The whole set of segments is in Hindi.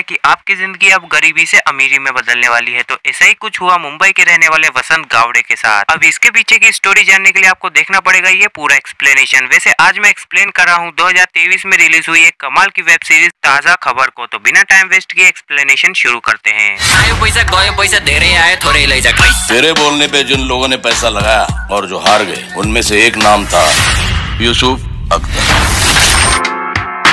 कि आपकी जिंदगी अब गरीबी से अमीरी में बदलने वाली है। तो ऐसा ही कुछ हुआ मुंबई के रहने वाले वसंत गावड़े के साथ। अब इसके पीछे की स्टोरी जानने के लिए आपको देखना पड़ेगा ये पूरा एक्सप्लेनेशन। वैसे आज मैं एक्सप्लेन कर रहा हूँ 2023 में रिलीज हुई एक कमाल की वेब सीरीज ताजा खबर को। तो बिना टाइम वेस्ट किए एक्सप्लेनेशन शुरू करते हैं। आयो पैसा गयो पैसा धेरै आयो थोरै ले जा। तेरे बोलने पे जिन लोगों ने पैसा लगाया और जो हार गए उनमें से एक नाम था यूसुफ अख्तर।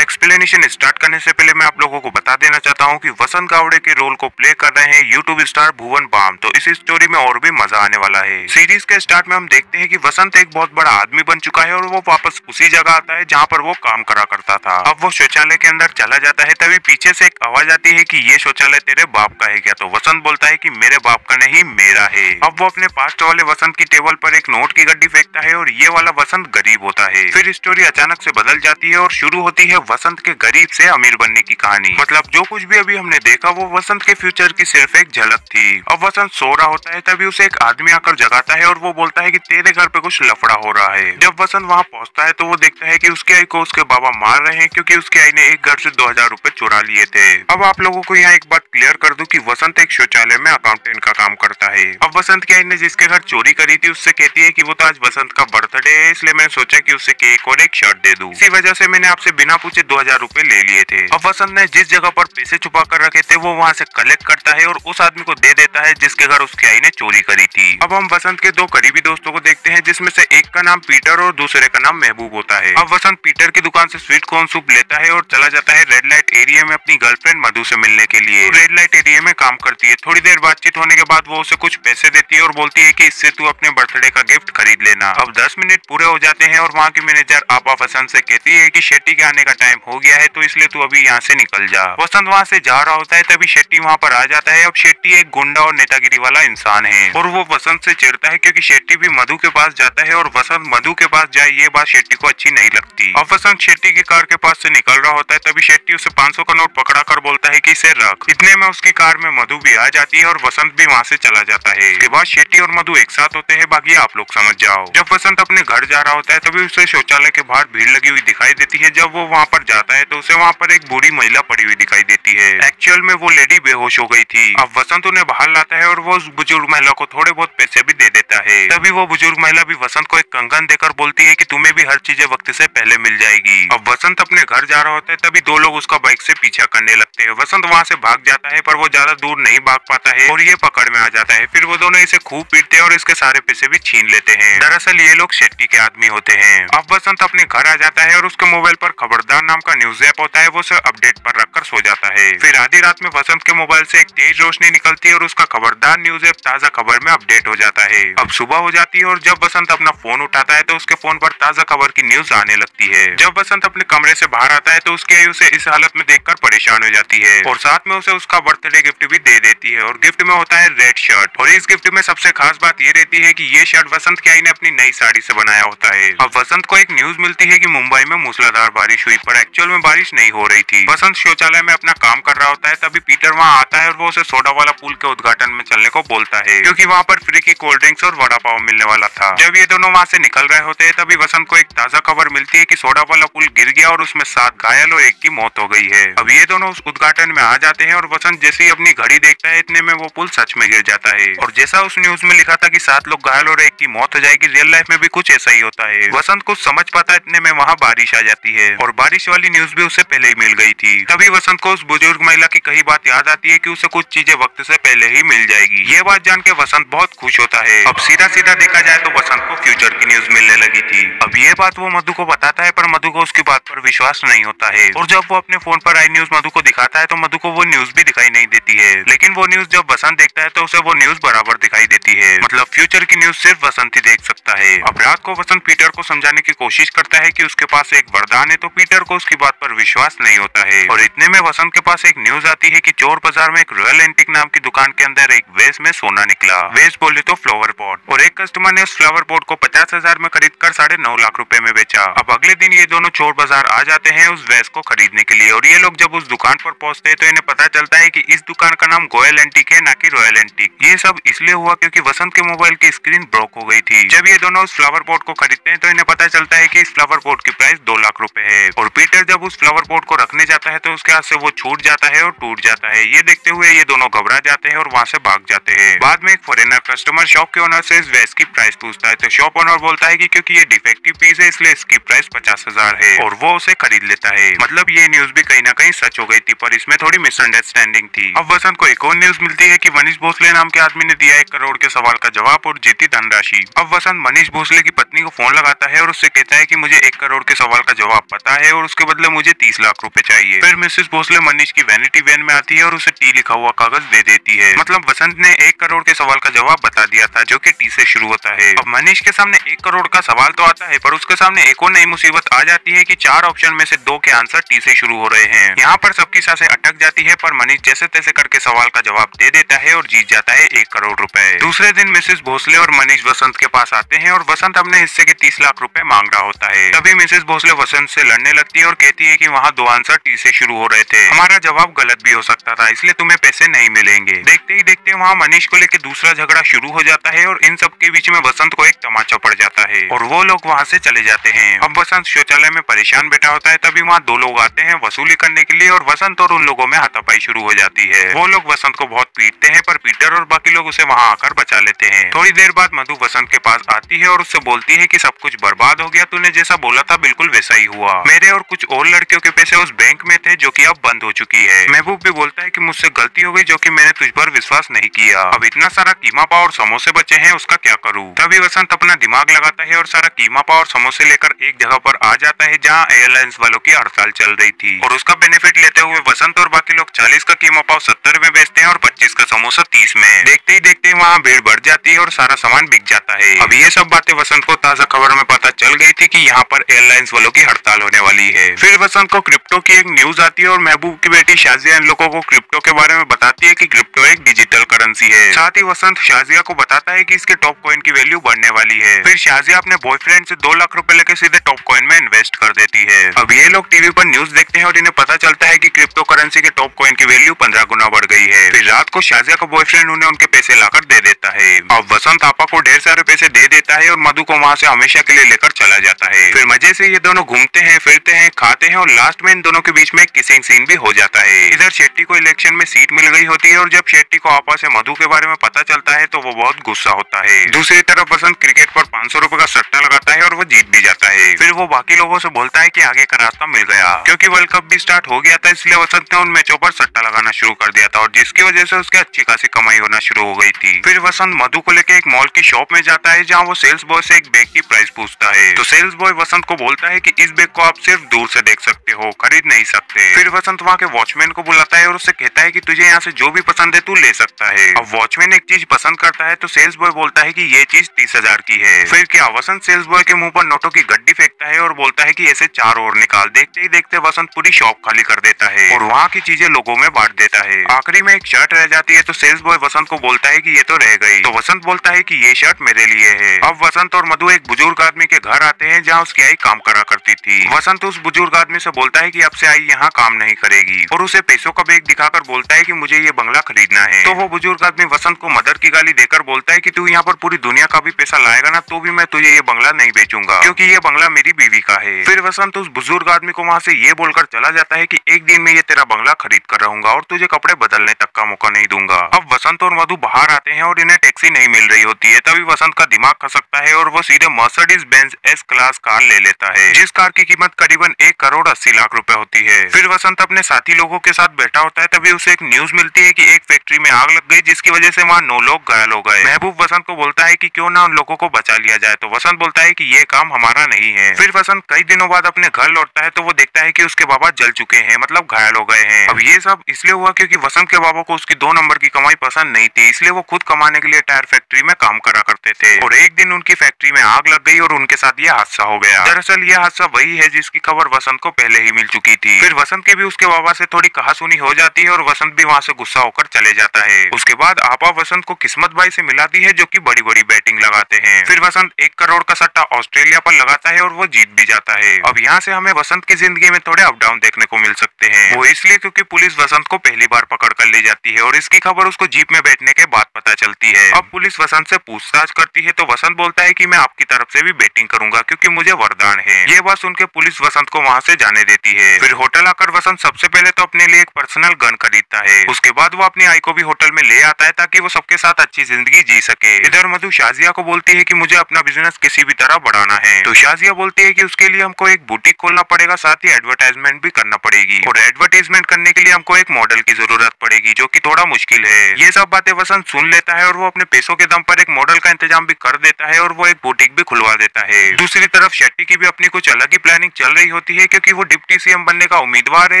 एक्सप्लेनेशन स्टार्ट करने से पहले मैं आप लोगों को बता देना चाहता हूं कि वसंत गावड़े के रोल को प्ले कर रहे हैं यूट्यूब स्टार भुवन बाम। तो इस स्टोरी में और भी मजा आने वाला है। सीरीज के स्टार्ट में हम देखते हैं कि वसंत एक बहुत बड़ा आदमी बन चुका है और वो वापस उसी जगह आता है जहां पर वो काम करा करता था। अब वो शौचालय के अंदर चला जाता है, तभी पीछे से एक आवाज आती है कि ये शौचालय तेरे बाप का है क्या? तो वसंत बोलता है कि मेरे बाप का नहीं, मेरा है। अब वो अपने पास्ट वाले वसंत की टेबल पर एक नोट की गड्डी फेंकता है और ये वाला वसंत गरीब होता है। फिर स्टोरी अचानक से बदल जाती है और शुरू होती है वसंत के गरीब से अमीर बनने की कहानी। मतलब जो कुछ भी अभी हमने देखा वो वसंत के फ्यूचर की सिर्फ एक झलक थी। अब वसंत सो रहा होता है, तभी उसे एक आदमी आकर जगाता है और वो बोलता है कि तेरे घर पे कुछ लफड़ा हो रहा है। जब वसंत वहाँ पहुँचता है तो वो देखता है कि उसकी आई को उसके बाबा मार रहे हैं क्योंकि उसकी आई ने एक घर से 2000 रुपए चुरा लिए थे। अब आप लोगों को यहाँ एक बात क्लियर कर दूं कि वसंत एक शौचालय में अकाउंटेंट का काम करता है। अब वसंत की आई ने जिसके घर चोरी करी थी उससे कहती है कि वो तो आज वसंत का बर्थडे है, इसलिए मैंने सोचा कि उसे केक और एक शर्ट दे दूं। इसी वजह से मैंने आपसे बिना पूछे 2000 रुपए ले लिए थे। अब वसंत ने जिस जगह पर पैसे छुपा कर रखे थे वो वहाँ से कलेक्ट करता है और उस आदमी को दे देता है जिसके घर उसकी आई ने चोरी करी थी। अब हम वसंत के दो करीबी दोस्तों को देखते हैं, जिसमें से एक का नाम पीटर और दूसरे का नाम महबूब होता है। अब वसंत पीटर की दुकान से स्वीट कॉर्न सूप लेता है और चला जाता है रेड लाइट एरिया में अपनी गर्लफ्रेंड मधु से मिलने के लिए। रेड लाइट एरिया में काम करती है। थोड़ी देर बातचीत होने के बाद वो उसे कुछ पैसे देती है और बोलती है कि इससे तू अपने बर्थडे का गिफ्ट खरीद लेना। अब 10 मिनट पूरे हो जाते हैं और वहाँ की मैनेजर आपा वसंत से कहती है कि शेट्टी के आने का टाइम हो गया है, तो इसलिए तू अभी यहाँ से निकल जा। वसंत वहाँ से जा रहा होता है, तभी शेट्टी वहाँ पर आ जाता है। अब शेट्टी एक गुंडा और नेतागिरी वाला इंसान है और वो वसंत से चिढ़ता है क्योंकि शेट्टी भी मधु के पास जाता है और वसंत मधु के पास जाए ये बात शेट्टी को अच्छी नहीं लगती। अब वसंत शेट्टी की कार के पास से निकल रहा होता है, तभी शेट्टी उसे 500 का नोट पकड़ा कर बोलता है कि इसे रख। इतने में उसकी कार में मधु भी आ जाती है और वसंत भी वहाँ से चला जाता है। इसके बाद शेट्टी और मधु एक साथ होते हैं, बाकी आप लोग समझ जाओ। जब वसंत अपने घर जा रहा होता है तभी उसे शौचालय के बाहर भीड़ लगी हुई दिखाई देती है। जब वो वहाँ पर जाता है तो उसे वहाँ पर एक बूढ़ी महिला पड़ी हुई दिखाई देती है। एक्चुअल में वो लेडी बेहोश हो गई थी। अब वसंत उन्हें बाहर लाता है और वो उस बुजुर्ग महिला को थोड़े बहुत पैसे भी दे देता है। तभी वो बुजुर्ग महिला भी वसंत को एक कंगन देकर बोलती है कि तुम्हें भी हर चीजें वक्त से पहले मिल जाएगी। अब वसंत अपने घर जा रहा होता है, तभी दो लोग उसका बाइक से पीछा करने लगते हैं। वसंत वहाँ से भाग जाता है पर वो ज्यादा दूर नहीं भाग पाता है और ये पकड़ में आ जाता है। फिर वो दोनों इसे खूब पीटते हैं और इसके सारे पैसे भी छीन लेते हैं। दरअसल ये लोग शेट्टी के आदमी होते हैं। अब वसंत अपने घर आ जाता है और उसके मोबाइल पर खबरदार नाम का न्यूज ऐप होता है, वो उसे अपडेट पर रखकर सो जाता है। फिर आधी रात में वसंत के मोबाइल से एक तेज रोशनी निकलती है और उसका खबरदार न्यूज ऐप ताजा खबर में अपडेट हो जाता है। अब सुबह हो जाती है और जब वसंत अपना फोन उठाता है तो उसके फोन पर ताजा खबर की न्यूज आने लगती है। जब वसंत अपने कमरे से बाहर आता है तो उसकी आई उसे इस हालत में देखकर परेशान हो जाती है और साथ में उसे उसका बर्थडे गिफ्ट भी दे देती है और गिफ्ट में होता है रेड शर्ट। और इस गिफ्ट में सबसे खास बात ये रहती है कि ये शर्ट वसंत की आई ने अपनी नई साड़ी से बनाया होता है। अब वसंत को एक न्यूज मिलती है कि मुंबई में मूसलाधार बारिश हुई, पर एक्चुअल में बारिश नहीं हो रही थी। वसंत शौचालय में अपना काम कर रहा होता है, तभी पीटर वहाँ आता है और वो उसे सोडा वाला पुल के उद्घाटन में चलने को बोलता है क्योंकि वहाँ पर फ्री की कोल्ड ड्रिंक्स और वड़ा पाव मिलने वाला था। जब ये दोनों वहाँ से निकल रहे होते हैं तभी वसंत को एक ताजा खबर मिलती है कि सोडा वाला पुल गिर गया और उसमें 7 घायल और 1 की मौत हो गई है। अब ये दोनों उस उद्घाटन में आ जाते हैं और वसंत जैसे ही अपनी घड़ी देखता है इतने में वो पुल सच में गिर जाता है और जैसा उस न्यूज में लिखा था कि 7 लोग घायल और 1 की मौत हो जाएगी, रियल लाइफ में भी कुछ ऐसा ही होता है। वसंत कुछ समझ पाता है, इतने में वहाँ बारिश आ जाती है और बारिश वाली न्यूज भी उसे पहले ही मिल गई थी। तभी वसंत को उस बुजुर्ग महिला की कही बात याद आती है कि उसे कुछ चीजें वक्त से पहले ही मिल जाएगी। ये बात जान के वसंत बहुत खुश होता है। अब सीधा सीधा देखा जाए तो वसंत को फ्यूचर की न्यूज मिलने लगी थी। अब ये बात वो मधु को बताता है पर मधु को उसकी बात पर विश्वास नहीं होता है और जब वो अपने फोन पर आई न्यूज मधु को दिखाता है तो मधु को वो न्यूज भी दिखाई नहीं देती है। लेकिन वो न्यूज जब वसंत देखता है तो उसे वो न्यूज बराबर दिखाई देती है। मतलब फ्यूचर की न्यूज सिर्फ वसंत ही देख सकता है। अब रात को वसंत पीटर को समझाने की कोशिश करता है कि उसके पास एक वरदान है, तो पीटर को उसकी बात पर विश्वास नहीं होता है और इतने में वसंत के पास एक न्यूज आती है कि चोर बाजार में एक रॉयल एंटिक नाम की दुकान के अंदर एक वेस में सोना निकला। वेस बोले तो फ्लावर पॉट, और एक कस्टमर ने उस फ्लावर पॉट को 50,000 में खरीद कर 9.5 लाख रुपए में बेचा। अब अगले दिन ये दोनों चोर बाजार आ जाते हैं उस वेस को खरीदने के लिए और ये लोग जब उस दुकान पर पहुंचते हैं तो इन्हें पता चलता है कि इस दुकान का नाम गोयल एंटिक है, ना कि रॉयल एंटिक। ये सब इसलिए हुआ क्योंकि वसंत के मोबाइल की स्क्रीन ब्रोक हो गई थी। जब ये दोनों उस फ्लावर पॉट को खरीदते हैं तो इन्हें पता चलता है कि इस फ्लावर पॉट की प्राइस 2 लाख रुपए है और पीटर जब उस फ्लावर पॉट को रखने जाता है तो उसके हाथ से वो छूट जाता है और टूट जाता है। ये देखते हुए ये दोनों घबरा जाते हैं और वहाँ से भाग जाते हैं। बाद में एक फॉरेनर कस्टमर शॉप के ओनर से इस वेस्ट की प्राइस पूछता है तो शॉप ओनर बोलता है कि क्योंकि ये डिफेक्टिव पीस है इसलिए इसकी प्राइस 50,000 है और वो उसे खरीद लेता है। मतलब ये न्यूज भी कहीं ना कहीं सच हो गई थी, पर इसमें थोड़ी मिसअंडरस्टैंडिंग थी। अब वसंत को एक और न्यूज मिलती है कि मनीष भोसले नाम के आदमी ने दिया 1 करोड़ के सवाल का जवाब और जीती धनराशि। अब वसंत मनीष भोसले की पत्नी को फोन लगाता है और उससे कहता है कि मुझे 1 करोड़ के सवाल का जवाब पता है और उसके बदले मुझे 30 लाख रुपए चाहिए। फिर मिसेस भोसले मनीष की वैनिटी वैन में आती है और उसे टी लिखा हुआ कागज दे देती है। मतलब वसंत ने 1 करोड़ के सवाल का जवाब बता दिया था जो कि टी से शुरू होता है। अब मनीष के सामने 1 करोड़ का सवाल तो आता है पर उसके सामने एक और नई मुसीबत आ जाती है कि 4 ऑप्शन में से 2 के आंसर टी से शुरू हो रहे हैं। यहाँ पर सबकी सांसें अटक जाती है पर मनीष जैसे तैसे करके सवाल का जवाब दे देता है और जीत जाता है 1 करोड़ रुपए। दूसरे दिन मिसेस भोसले और मनीष वसंत के पास आते हैं और वसंत अपने हिस्से के 30 लाख रुपए मांग रहा होता है। तभी मिसेस भोसले वसंत से लड़ने लगती है और कहती है कि वहाँ 2 आंसर टी से शुरू हो रहे थे, हमारा जवाब गलत भी हो सकता था इसलिए तुम्हें पैसे नहीं मिलेंगे। देखते ही देखते वहाँ मनीष को लेकर दूसरा झगड़ा शुरू हो जाता है और इन सब के बीच में वसंत को एक तमाचा पड़ जाता है और वो लोग वहाँ से चले जाते हैं। अब वसंत शौचालय में परेशान बैठा होता है तभी वहाँ 2 लोग आते हैं वसूली करने के लिए और वसंत और उन लोगों में हाथापाई शुरू हो जाती है। वो लोग वसंत को बहुत पीटते हैं पर पीटर और बाकी लोग उसे वहाँ आकर बचा लेते हैं। थोड़ी देर बाद मधु वसंत के पास आती है और उससे बोलती है कि सब कुछ बर्बाद हो गया, तूने जैसा बोला था बिल्कुल वैसा ही हुआ। मेरे और कुछ और लड़कियों के पैसे उस बैंक में थे जो कि अब बंद हो चुकी है। महबूब भी बोलता है कि मुझसे गलती हो गई जो कि मैंने तुझ पर विश्वास नहीं किया। अब इतना सारा कीमा पाव और समोसे बचे हैं उसका क्या करूँ। तभी वसंत अपना दिमाग लगाता है और सारा कीमा पाव और समोसे लेकर एक जगह पर आ जाता है जहाँ एयरलाइंस वालों की हड़ताल चल रही थी और उसका बेनिफिट लेते हुए वसंत और बाकी लोग 40 का कीमा पाव 70 में बेचते हैं और 25 का समोसा 30 में। देखते ही देखते वहाँ भीड़ बढ़ जाती है और सारा सामान बिक जाता है। अब ये सब बातें वसंत को ताजा खबर में पता चल गई थी कि यहाँ पर एयरलाइंस वालों की हड़ताल होने वाली है। फिर वसंत को क्रिप्टो की एक न्यूज आती है और महबूब की बेटी शाजिया इन लोगों को क्रिप्टो के बारे में बताती है कि क्रिप्टो एक डिजिटल करेंसी है। साथ ही वसंत शाजिया को बताता है कि इसके टॉप कॉइन की वैल्यू बढ़ने वाली है। फिर शाजिया अपने बॉयफ्रेंड से 2 लाख रुपए लेकर सीधे टॉप कॉइन में इन्वेस्ट कर देती है। अब ये लोग टीवी पर न्यूज देखते हैं और इन्हें पता चलता है कि क्रिप्टो करेंसी के टॉप कॉइन की वैल्यू 15 गुना बढ़ गई है। फिर रात को शाजिया का बॉयफ्रेंड उन्हें उनके पैसे लाकर दे देता है। अब वसंत आपा को ढेर सारे पैसे दे देता है और मधु को वहाँ से हमेशा के लिए लेकर चला जाता है। फिर मजे से ये दोनों घूमते हैं, फिरते हैं, खाते हैं और लास्ट में इन दोनों के बीच में एक किसिंग सीन भी हो जाता है। इधर शेट्टी को इलेक्शन में सीट मिल गई होती है और जब शेट्टी को आपा से मधु के बारे में पता चलता है तो वो बहुत गुस्सा होता है। दूसरी तरफ वसंत क्रिकेट पर 500 रुपए का सट्टा लगाता है और वो जीत भी जाता है। फिर वो बाकी लोगों से बोलता है कि आगे का रास्ता मिल गया। क्योंकि वर्ल्ड कप भी स्टार्ट हो गया था इसलिए वसंत ने उन मैचों पर सट्टा लगाना शुरू कर दिया था और जिसकी वजह से उसके अच्छी खासी कमाई होना शुरू हो गई थी। फिर वसंत मधु को लेकर एक मॉल की शॉप में जाता है जहाँ वो सेल्स बॉय से एक बैग की प्राइस पूछता है तो सेल्स बॉय वसंत को बोलता है कि इस बैग को आप सिर्फ दूर से देख सकते हो, खरीद नहीं सकते। फिर वसंत वहाँ के वॉचमैन को बुलाता है और उससे कहता है कि तुझे यहाँ से जो भी पसंद है तू ले सकता है। अब वॉचमैन एक चीज पसंद करता है तो सेल्स बॉय बोलता है कि ये चीज 30,000 की है। फिर क्या वसंत सेल्स बॉय के मुंह पर नोटों की गड्डी फेंकता है और बोलता है कि ऐसे 4 और निकाल। देखते ही देखते वसंत पूरी शॉप खाली कर देता है और वहाँ की चीजें लोगों में बांट देता है। आखिरी में एक शर्ट रह जाती है तो सेल्स बॉय वसंत को बोलता है कि ये तो रह गई। तो वसंत बोलता है कि ये शर्ट मेरे लिए है। अब वसंत और मधु एक बुजुर्ग आदमी के घर आते हैं जहाँ उसकी आई काम करा करती थी। वसंत उस बुजुर्ग आदमी से बोलता है कि अब से आई यहाँ काम नहीं करेगी और उसे पैसों का बैग दिखाकर बोलता है कि मुझे ये बंगला खरीदना है। तो वो बुजुर्ग आदमी वसंत को मदर की गाली देकर बोलता है कि तू यहाँ पर पूरी दुनिया का भी पैसा लाएगा ना तो भी मैं तुझे ये बंगला नहीं बेचूंगा क्योंकि ये बंगला मेरी बीवी का है। फिर वसंत उस बुजुर्ग आदमी को वहाँ से ये बोलकर चला जाता है कि एक दिन में ये तेरा बंगला खरीद कर रहूंगा और तुझे कपड़े बदलने तक का मौका नहीं दूंगा। अब वसंत और मधु बाहर आते हैं और इन्हें टैक्सी नहीं मिल रही होती है। तभी वसंत का दिमाग खसकता है और वो सीधे Mercedes Benz S class car ले लेता है जिस कार की कीमत करीबन 1 करोड़ 80 लाख रुपए होती है। फिर वसंत अपने साथी लोगों के साथ बैठा होता है तभी उसे एक न्यूज मिलती है कि एक फैक्ट्री में आग लग गई जिसकी वजह से वहाँ 9 लोग घायल हो गए। महबूब वसंत को बोलता है कि क्यों ना उन लोगों को बचा लिया जाए तो वसंत बोलता है कि ये काम हमारा नहीं है। फिर वसंत कई दिनों बाद अपने घर लौटता है तो वो देखता है कि उसके बाबा जल चुके हैं, मतलब घायल हो गए हैं। अब ये सब इसलिए हुआ क्योंकि वसंत के बाबा को उसकी 2 नंबर की कमाई पसंद नहीं थी, इसलिए वो खुद कमाने के लिए टायर फैक्ट्री में काम करा करते थे और एक दिन उनकी फैक्ट्री में आग लग गई और उनके साथ ये हादसा हो गया। दरअसल ये हादसा वही है जिसकी खबर वसंत को पहले ही मिल चुकी थी। फिर वसंत के भी उसके बाबा से थोड़ी कहासुनी हो जाती है और वसंत भी वहाँ से गुस्सा होकर चले जाता है। उसके बाद आपा वसंत को किस्मत भाई से मिलाती है जो कि बड़ी बड़ी बैटिंग लगाते हैं। फिर वसंत 1 करोड़ का सट्टा ऑस्ट्रेलिया पर लगाता है और वो जीत भी जाता है। अब यहाँ से हमें वसंत की जिंदगी में थोड़े अप डाउन देखने को मिल सकते हैं। वो इसलिए क्योंकि पुलिस वसंत को पहली बार पकड़ कर ले जाती है और इसकी खबर उसको जीप में बैठने के बाद पता चलती है। अब पुलिस वसंत से पूछताछ करती है तो वसंत बोलता है कि मैं आपकी तरफ से भी बैटिंग करूंगा क्योंकि मुझे वरदान है। ये बात सुन के पुलिस वसंत को वहाँ से जाने देती है। फिर होटल आकर वसंत सबसे पहले तो अपने लिए एक पर्सनल गन खरीदता है। उसके बाद वो अपनी आई को भी होटल में ले आता है ताकि वो सबके साथ अच्छी जिंदगी जी सके। इधर मधु शाजिया को बोलती है कि मुझे अपना बिजनेस किसी भी तरह बढ़ाना है। तो शाजिया बोलती है कि उसके लिए हमको एक बुटीक खोलना पड़ेगा, साथ ही एडवर्टाइजमेंट भी करना पड़ेगी और एडवर्टाइजमेंट करने के लिए हमको एक मॉडल की जरूरत पड़ेगी जो कि थोड़ा मुश्किल है। ये सब बातें वसंत सुन लेता है और वो अपने पैसों के दम पर एक मॉडल का इंतजाम भी कर देता है और वो एक बुटीक भी खुलवा देता है। दूसरी तरफ शेट्टी की भी अपनी कुछ अलग ही प्लानिंग चल रही होती है क्योंकि वो डिप्टी सीएम बनने का उम्मीदवार है।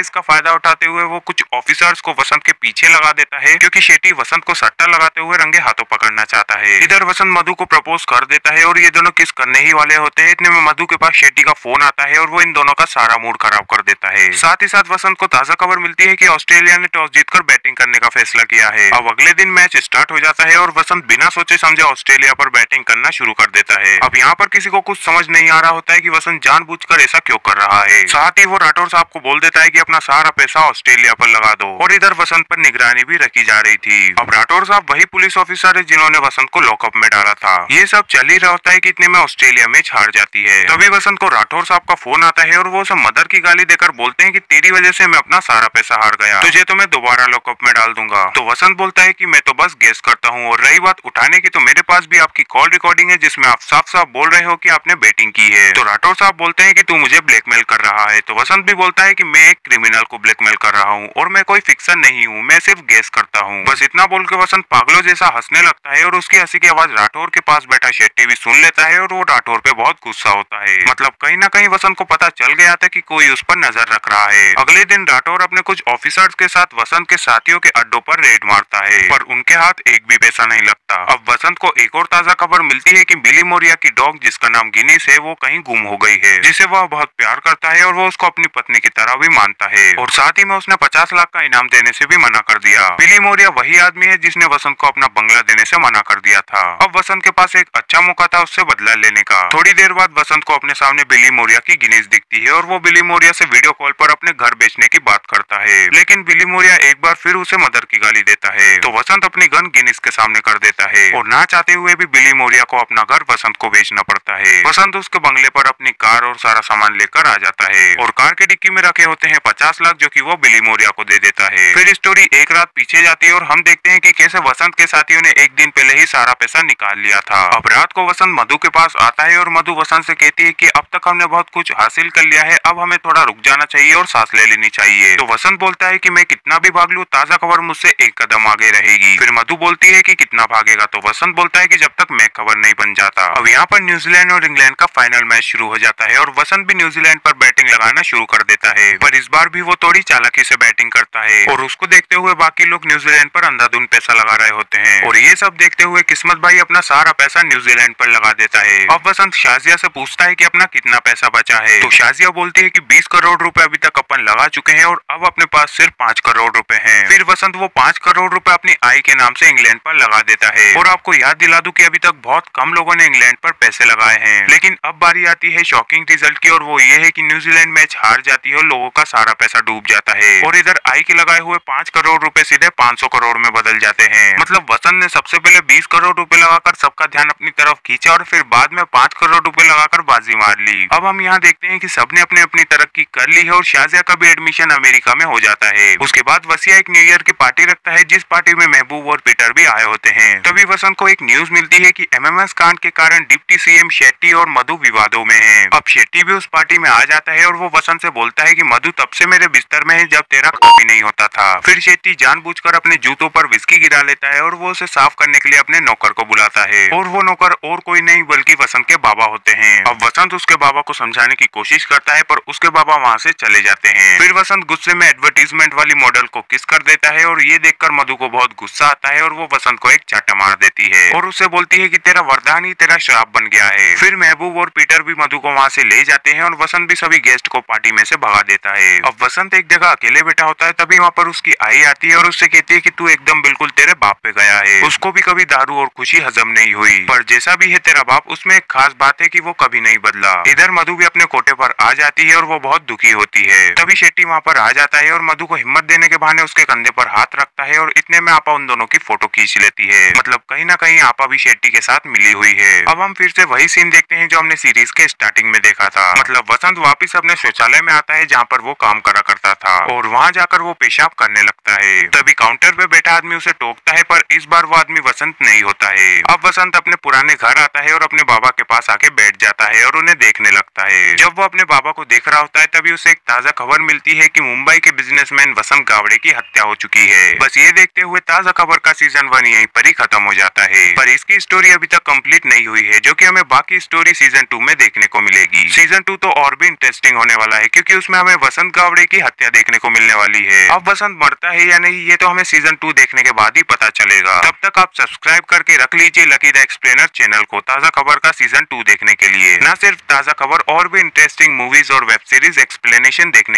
इसका फायदा उठाते हुए वो कुछ ऑफिसर्स को वसंत के पीछे लगा देता है क्योंकि शेट्टी वसंत को सट्टा लगाते हुए रंगे हाथों पकड़ना चाहता है। इधर वसंत मधु को प्रपोज कर देता है और ये दोनों किस करने ही वाले होते हैं। इतने में मधु के पास शेट्टी का फोन आता है और वो इन दोनों का सारा मूड खराब कर देता है। साथ ही साथ वसंत को ताजा खबर मिलती है कि ऑस्ट्रेलिया ने टॉस जीतकर बैटिंग करने का फैसला किया है। अब अगले दिन मैच स्टार्ट हो जाता है और वसंत बिना सोचे समझे ऑस्ट्रेलिया पर बैटिंग करना शुरू कर देता है। अब यहाँ पर किसी को कुछ समझ नहीं आ रहा होता है कि वसंत जानबूझकर ऐसा क्यों कर रहा है। साथ ही वो राठौर साहब को बोल देता है कि अपना सारा पैसा ऑस्ट्रेलिया पर लगा दो और इधर वसंत पर निगरानी भी रखी जा रही थी। अब राठौर साहब वही पुलिस ऑफिसर है जिन्होंने वसंत को लॉकअप में डाला था। ये सब चल ही रहा होता है कि इतने में ऑस्ट्रेलिया मैच हार जाती है। तभी वसंत को राठौर साहब का फोन आता है और वो सब मदर की गाली देकर बोलते हैं कि तेरी वजह से मैं अपना सारा पैसा हार गया, तुझे तो मैं दोबारा लॉकअप में डाल दूंगा। तो वसंत बोलता है कि मैं तो बस गेस करता हूँ और रही बात उठाने की तो मेरे पास भी आपकी कॉल रिकॉर्डिंग है जिसमें आप साफ साफ बोल रहे हो कि आपने बैटिंग की है। तो राठौर साहब बोलते हैं कि तू मुझे ब्लैकमेल कर रहा है। तो वसंत भी बोलता है कि मैं एक क्रिमिनल को ब्लैकमेल कर रहा हूँ और मैं कोई फिक्सन नहीं हूँ, मैं सिर्फ गेस करता हूँ। बस इतना बोल के वसंत पागलों जैसा हंसने लगता है और उसकी हंसी की आवाज राठौर के पास बैठा शेट्टी भी सुन लेता है और वो राठौर पे बहुत गुस्सा होता है। मतलब कहीं ना कहीं वसंत को पता चल गया था कि कोई उस पर नजर रख रहा है। अगले दिन राठौर अपने कुछ ऑफिसर्स के साथ वसंत के साथियों के अड्डों पर रेड मारता है पर उनके हाथ एक भी पैसा नहीं लगता। अब वसंत को एक और ताजा खबर मिलती है कि बिली मोरिया की डॉग जिसका नाम गिनीस है वो कहीं गुम हो गई है, जिसे वह बहुत प्यार करता है और वो उसको अपनी पत्नी की तरह भी मानता है और साथ ही में उसने 50 लाख का इनाम देने से भी मना कर दिया। बिली मोरिया वही आदमी है जिसने वसंत को अपना बंगला देने से मना कर दिया था। अब वसंत के पास एक अच्छा मौका था उससे बदला लेने का। थोड़ी देर बाद वसंत को अपने सामने बिली मोरिया की गिनीस दिखती है और वो बिली मोरिया से वीडियो कॉल पर अपने घर बेचने की बात करता है, लेकिन बिली मोरिया एक बार फिर उसे मदर की गाली देता है। तो वसंत अपनी गन गिनीस के सामने कर देता है और ना चाहते हुए भी बिली मोरिया को अपना घर वसंत को बेचना पड़ता है। वसंत उसके बंगले पर अपनी कार और सारा सामान लेकर आ जाता है और कार की डिक्की में रखे होते हैं 50 लाख जो कि वो बिली मोरिया को दे देता है। फिर स्टोरी एक रात पीछे जाती है और हम देखते हैं कि कैसे वसंत के साथियों ने एक दिन पहले ही सारा पैसा निकाल लिया था। अब रात को वसंत मधु के पास आता है और मधु वसंत से कहती है कि अब तक हमने बहुत कुछ हासिल कर लिया है, अब हमें थोड़ा रुक जाना चाहिए और सांस ले लेनी चाहिए। तो वसंत बोलता है कि मैं कितना भी भाग लूं ताजा खबर मुझसे एक कदम आगे रहेगी। फिर मधु बोलती है कि कितना भागेगा, तो वसंत बोलता है कि जब तक मैं खबर नहीं बन जाता। अब यहाँ पर न्यूजीलैंड और इंग्लैंड का फाइनल मैच शुरू हो जाता है और वसंत भी न्यूजीलैंड पर बैटिंग लगाना शुरू कर देता है, पर इस बार भी वो थोड़ी चालाकी से बैटिंग करता है और उसको देखते हुए बाकी लोग न्यूजीलैंड पर अंधाधुंध पैसा लगा रहे होते हैं और ये सब देखते हुए किस्मत भाई अपना सारा पैसा न्यूजीलैंड पर लगा देता है। अब वसंत शाजिया से पूछता है कि अपना कितना पैसा बचा है, तो शाजिया बोलती है कि 20 करोड़ रुपए अभी तक अपन लगा चुके हैं और अब अपने पास सिर्फ 5 करोड़ रुपए हैं। फिर वसंत वो 5 करोड़ रुपए अपनी आई के नाम से इंग्लैंड पर लगा देता है और आपको याद दिला दूं कि अभी तक बहुत कम लोगों ने इंग्लैंड पर पैसे लगाए हैं, लेकिन अब बारी आती है शॉकिंग रिजल्ट की और वो ये है कि न्यूजीलैंड मैच हार जाती है और लोगों का सारा पैसा डूब जाता है और इधर आई के लगाए हुए 5 करोड़ रुपए सीधे 500 करोड़ में बदल जाते हैं। मतलब वसंत ने सबसे पहले 20 करोड़ रुपए लगाकर सबका ध्यान अपनी तरफ खींचा और फिर बाद में 5 करोड़ रुपए लगाकर बाजी मार ली। अब हम यहाँ देखते हैं कि सबने अपने अपनी तरक्की कर ली है और शाजिया का भी एडमिशन अमेरिका में हो जाता है। उसके बाद वसिया एक न्यू ईयर की पार्टी रखता है जिस पार्टी में महबूब और पीटर भी आए होते हैं। तभी वसंत को एक न्यूज मिलती है कि एमएमएस कांड के कारण डिप्टी सीएम शेट्टी और मधु विवादों में हैं। अब शेट्टी भी उस पार्टी में आ जाता है और वो वसंत से बोलता है कि मधु तब से मेरे बिस्तर में है जब तेरा कभी नहीं होता था। फिर शेट्टी जानबूझकर अपने जूतों पर विस्की गिरा लेता है और वो उसे साफ करने के लिए अपने नौकर को बुलाता है और वो नौकर और कोई नहीं बल्कि वसंत के बाबा होते हैं। अब वसंत उसके बाबा को समझाने की कोशिश करता है पर उसके बाबा वहाँ से चले जाते हैं। फिर वसंत गुस्से में एडवर्टीजमेंट वाली मॉडल को किस कर देता है और ये देखकर मधु को बहुत गुस्सा आता है और वो वसंत को एक चाटा मार देती है और उससे बोलती है कि तेरा वरदान ही तेरा श्राप बन गया है। फिर महबूब और पीटर भी मधु को वहाँ से ले जाते हैं और वसंत भी सभी गेस्ट को पार्टी में से भगा देता है। अब वसंत एक जगह अकेले बैठा होता है तभी वहाँ पर उसकी आई आती है और उससे कहती है कि तू एकदम बिल्कुल तेरे बाप पे गया है, उसको भी कभी दारू और खुशी हजम नहीं हुई, पर जैसा भी है तेरा बाप, उसमें एक खास बात है कि वो कभी नहीं बदला। इधर मधु भी अपने कोटे पर आ जाती है और वो बहुत दुखी होती है। तभी शेट्टी वहाँ पर आ जाता है और मधु को हिम्मत देने के बहाने उसके कंधे पर हाथ रखता है और इतने में आपा उन दोनों की फोटो खींच लेती है। मतलब कहीं ना कहीं आपा भी शेट्टी के साथ मिली हुई है। अब हम फिर से वही सीन देखते हैं जो हमने सीरीज के स्टार्टिंग में देखा था। मतलब वसंत वापिस अपने शौचालय में आता है जहाँ पर वो काम करा करता था और वहाँ जाकर वो पेशाब करने लगता है। तभी काउंटर पे बैठा आदमी उसे टोकता है, पर इस बार वो आदमी वसंत नहीं होता है। अब वसंत अपने पुराने घर आता है और अपने बाबा के पास आके बैठ जाता है और उन्हें देखने लगता है। जब वो अपने बाबा को देख रहा होता है तभी उसे एक ताजा खबर मिलती है कि मुंबई के बिजनेसमैन वसंत गावड़े की हत्या हो चुकी है। बस ये देखते हुए ताजा खबर का सीजन 1 यहीं पर ही खत्म हो जाता है, पर इसकी स्टोरी अभी तक कंप्लीट नहीं हुई है, जो कि हमें बाकी स्टोरी सीजन 2 में देखने को मिलेगी। सीजन 2 तो और भी इंटरेस्टिंग होने वाला है क्योंकि उसमें हमें वसंत गावड़े की हत्या देखने को मिलने वाली है। अब वसंत मरता है या नहीं ये तो हमें सीजन 2 देखने के बाद ही पता चलेगा। तब तक आप सब्सक्राइब करके रख लीजिए लकी द एक्सप्लेनर चैनल को ताजा खबर का सीजन 2 देखने के लिए। न सिर्फ ताजा खबर और भी इंटरेस्टिंग मूवीज और वेब सीरीज एक्सप्लेनेशन देखने